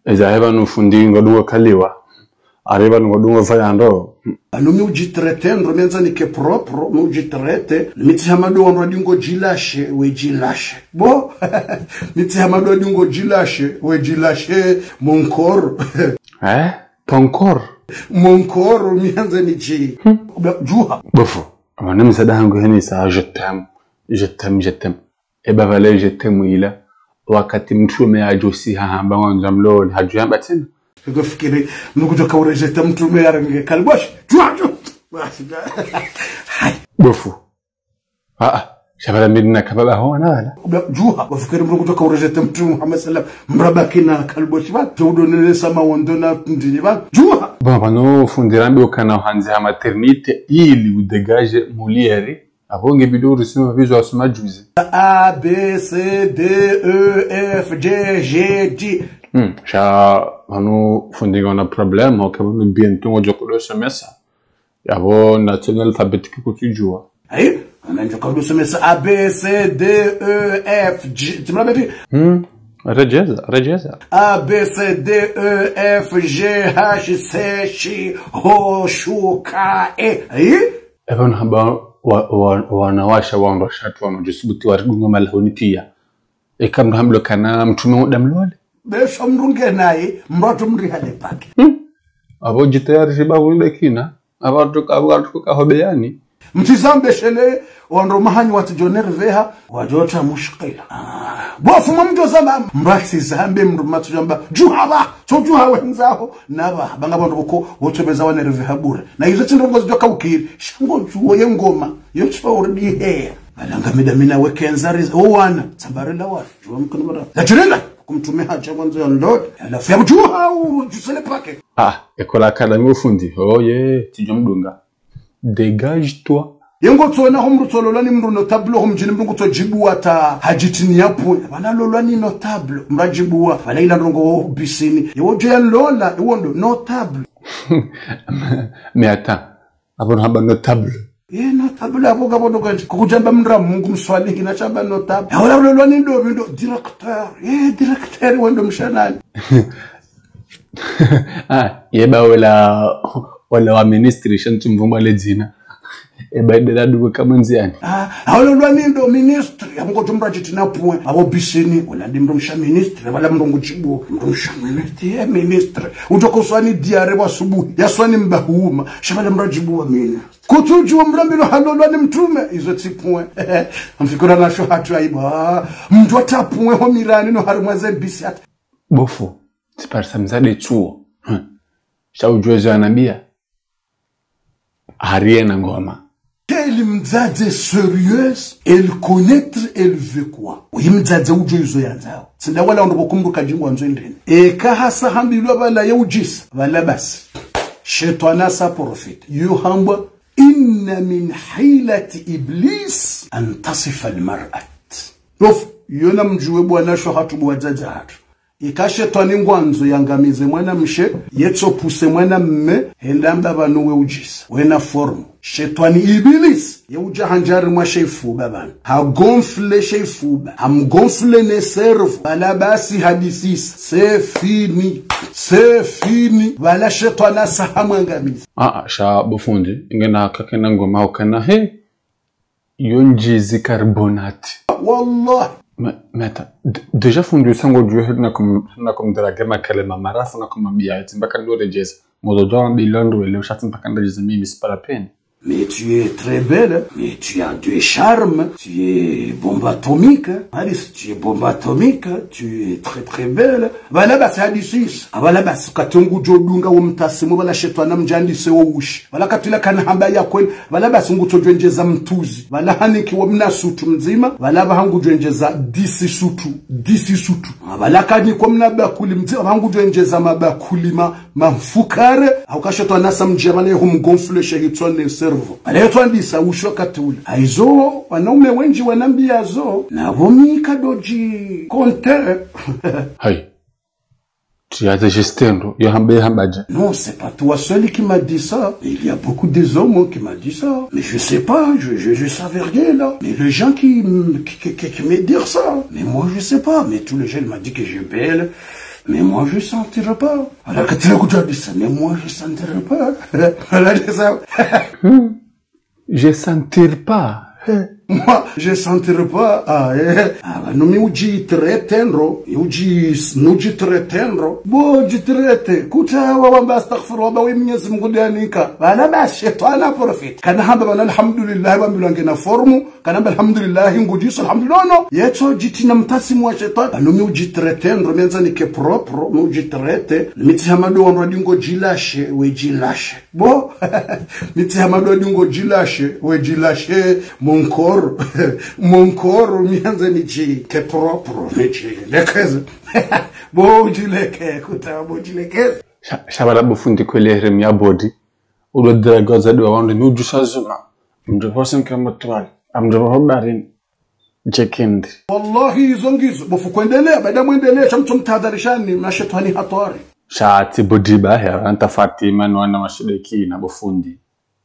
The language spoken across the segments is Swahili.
Eza heba nufundi ngodungo kaliwa. Arriba ngodungo fayando. Alumi ujitrete ndo menza nike propro, ujitrete. Miti hamadu wanwa dingo jilashe, we jilashe. Bo, miti hamadu wa dingo jilashe, we jilashe monkoro. Tonkor? Monkoro mianza nichi. Juha. Bofo, wana msada hangu heni saa je t'aime. Eba vale je t'aime ila. Wakati mtume ajosi hahamba wanzamlo hajuyamba tena. Fikiri nukutoka urejeta mtume yarange kalbosh. Juha. Bofo. Shabala midina kababa hoa wala. Juha. Wafikiri nukutoka urejeta mtume Muhammad sallam mrabakina kalbosh ba. Tuudo nile sama wondona ndini ba. Juha. Baba no fundirambi ukana uhanzi ha maternite ili udegage mulieri. Avonge biduru sima vizo asuma juzi. A, B, C, D, E, F, G, G, D. Sha vanu fundiga na problem hoke vanu bientôt ngojokolo semesa. Yavo national alphabétique kutujua. Ayi, ananjokolo semesa A, B, C, D, E, F, G. Timrabepi? Rejeza. A, B, C, D, E, F, G, H, C, Sh, Ho, Shu, K, E. Ayi? Evan haba wanawasha wangu shatu wanojisubuti warigunga malahoni pia. Eka mruhamlo kana mtume udamlole. Besha mrunge nae, mroto mrihale pake. Abo jitayari shibabu ndekina. Abatuka hobeyani. Mtizambe shele, wando mahani watijoner veha, wajota mushkila. Bofu mamjo zamba, mbraksi zambe mrumatu jamba, juhaba, so juha wenzaho, naba, banga bondo buko, wotobeza wane reveha bure. Na hizo tindongo zidoka ukiri, shango juho yengoma, yocho urdi hea. Alanga midamina wekenzari, wana, tabarela wala, juha mkanumara. Lachirila! Kumtume haja mwanzo ya ndode. Alafu ya mjuha ujusele pake. Ekola akadami ufundi. Tijo mdunga. Dégage toi. Yengo tuona homru tololani mru notable homjini mru to jibu ata hajitini yapu. Wana lolani notable. Mrajibuwa. Wana ila ndongo bisini. Yewojo ya lola. Yewondo notable. Mais attends. Abon haba notable. Notable aboga bono ganji. Kukujamba mra mungu mswali hina chamba notable. Wala lolani ndo directeur. Directeur wendo mshanani. Yeba wala wa ministry shantu mvumba ledzina. Eba idela duwe kama nziani. Wala lwani ndo ministry. Yamungo tumra jitina puwe. Abo bisini. Wala ndi mro msha ministry. Wala mro mchibu. Mro msha ministry. Ujoko swani diare wa subu. Ya swani mbahuma. Shabala mro jibu wa mini. Kutuju wa mrambino halolwa ni mtume. Izo tipuwe. Mfikura na sho hatu aiba. Mjota puwe ho mirani no harumwaze bisi hata. Bofu. Tiparsa mzade chuo. Sha ujuwezo ya nabia. Harie na ngoma. Quel mzade sérieuse, elle connaître, elle veut quoi? Uyi mzade ujuwezo ya nzao. Sinda wala ondo bokumbu kajingu wanzo indeni. Eka hasa hambilwa bala ya ujisa. Wala basi. Shetwana sa profite. Yuhamba. Inna min hilati iblis an tasifa almar'at. Yof, yona mjuwe bwana sho hatu bwajaja hatu. Ikashetwani ngwanzo yangamize mwana mshe, yetso puse mwana mme, hendamba banuwe ujisa. Wena formu. Shetwani ibilis, ye ujahanjari mwa sheifuba bana. Ha gonfle sheifuba, ham gonfle ne servo. Bala basi hadisis, se fini. Bala shetwana sahamu angamize. Sha bufundi, ingena kakena ngoma ukana yonjizi carbonate. Wallah. Mais attends, déjà fondu sango du na comme de la gamme kalema marafu na comme bia timbaka ndo rejeza modo doa bilondo le chatin pakanda jizami mais c'est pas la peine. Mais tu es très belle, mais tu as du charme, tu es bombe atomique, Alice, tu es bombe atomique, tu es très très belle. Voilà basi hadisis. Voilà basi katungu jodunga umtasimu wala shetwana mjandise wo ushi. Wala katula kana hamba ya kweli. Wala basi ngutojwenjeza mtuzi. Wala haniki wa mnasutu mzima. Wala bahangu jwenjeza disi sutu. Wala kani kwa mnabakuli mzima. Bahangu jwenjeza mabakuli mafukare. Au kashetwana samjabane humgonfle shehitwane servo. Aletwandisa usho katula. Aizo wanaume wengi wanambia zo. Na vomi kadoji konte. Hai. Tu as Justendo, Non, c'est pas toi seul qui m'a dit ça. Il y a beaucoup des hommes qui m'ont dit ça. Mais je sais pas, je savais rien là. Mais les gens qui me disent ça. Mais moi je sais pas. Mais tous les gens m'ont dit que je suis belle. Mais moi je sentirai pas. Alors que tu as dit ça, mais moi je sentirai pas. Voilà ça. Je sentirai pas. Moi, je sentirai pas. Non mi uji très tendre, uji très tendre. Bo jitrete, kuta wamba astaghfirullah ba Mwenyezi Mungu ndianika. Bana basi shetani profit. Kana hamba bana alhamdulillah ba mbilange na formu, kana alhamdulillah ngujisa alhamdulillah no. Yeto jitina mtasi mwa shetani. No mi uji très tendre, menza nike propre, no uji trete. Miti hamado wanwa dingo jilashe, we jilashe. Bo, miti hamado dingo jilashe, we jilashe. Mon corps, mianza nichi che proprio nichi lekeze boji leke kuta boji lekeze shabara bufundi kwelere mi abodi ulo dragoza do wande mi ujusa zuma mdo person kama twali amdo hobarin jekindi wallahi zongizo bofu kuendelea baada muendelea chamtu mtahadharishani na shetani hatari shati bodiba ya anta Fatima no wana mashideki na bufundi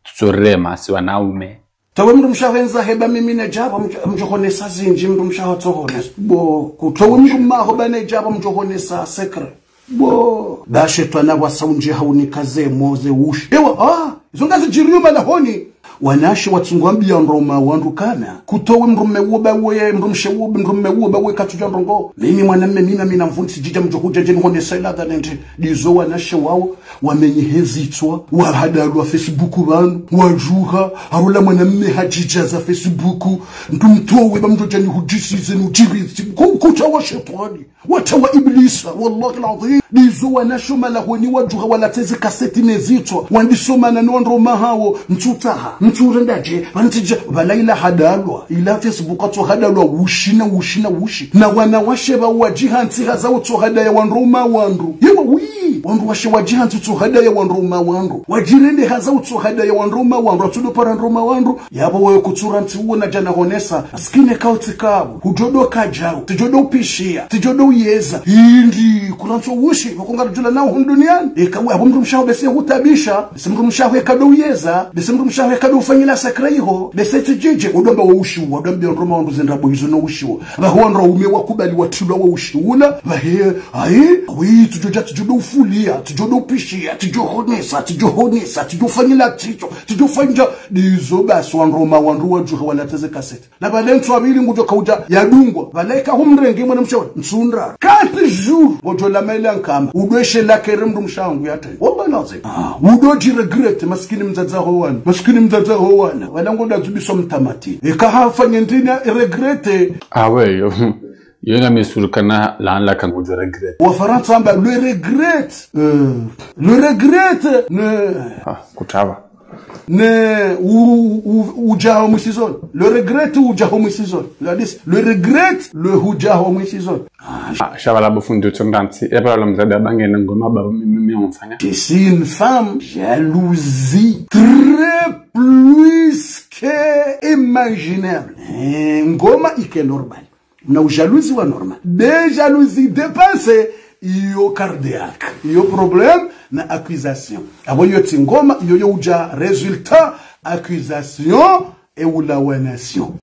tusorema si wanaume Tawe mndu mshawenza heba mimi na jaba mjokonesa zinji mndu mshawatsohona bo kutowe mndu maho bane jaba mjokonesa sekre bo da shetana wasaunje haunikaze moze ushi ewa zongazi jiriuma la honi wanashi watsungwambia Roma wandukana kutowe mrume woba we mrumshe woba mrume woba we katuja ndongo mimi mwanamme mimi na mvunzi jija mjokuja je ngone sela da nende dizo wanashi wao wamenyehezitswa wahadalwa Facebook banu wajuha harula mwanamme hajija za Facebook ndumtowe bamjoja ni hujisize nujibizi kutawa shetani watawa iblisa wallahi alazim dizo wanashi malahoni wajuha wala tezi kaseti nezitswa wandisoma na Roma hao mtutaha mturendaje bantija balaila hadalwa ila Facebook atso hadalwa wushi na wanawashe ba wajihanti haza utso hadaya wanroma wandu yewa wandu washe wajihanti utso hadaya wanroma wandu wajirende haza utso hadaya wanroma wandu atudo para roma wandu yabo wewe kutsura ntiwo na jana honesa skine kauti kabo hujodo kajao tijodo pishia tijodo yeza indi kulanso wushi wakongarujula nao hunduniani ekawe abo mndu mshaho bese hutabisha bese mndu mshaho ekado yeza bese mndu mshaho ekado ufanyila sakreiho bese tijije udomba wa ushi udomba roma wandu zendrabo hizo no ushi bahondro ume wakubali watulwa wa ushi ula bahe wi tujoja tujodo ufulia tujodo upishia tujohonesa tujofanyila ticho tujofanja dizo basi wanroma wandu wajuha wala teze kasete na balentu abili ngujo kauja yadungwa baleka humrenge mwana mshaho nsundra 4 jours ngojo la mele nkamba udweshe la keremdu mshangu yate wabalaze udoji regret maskini mzaza howana wala ngoda zubiso mtamati ekahafanya ndina regrete awe yona misurukana la kangujo regret wa faransa amba le regret ne kutawa ne ujaho musizon le regret ujaho musizon le regret le ujaho musizon shabala bufundi tsonganti ebala mzada bangena ngoma baba mimi mfanya c'est une femme jalousie très plus que imaginable ngoma ike normal na jalousie wa normal des jalousie dépassée iyo cardiaque iyo problème na accusation abo yoti ngoma iyo uja résultat accusation et ou la nation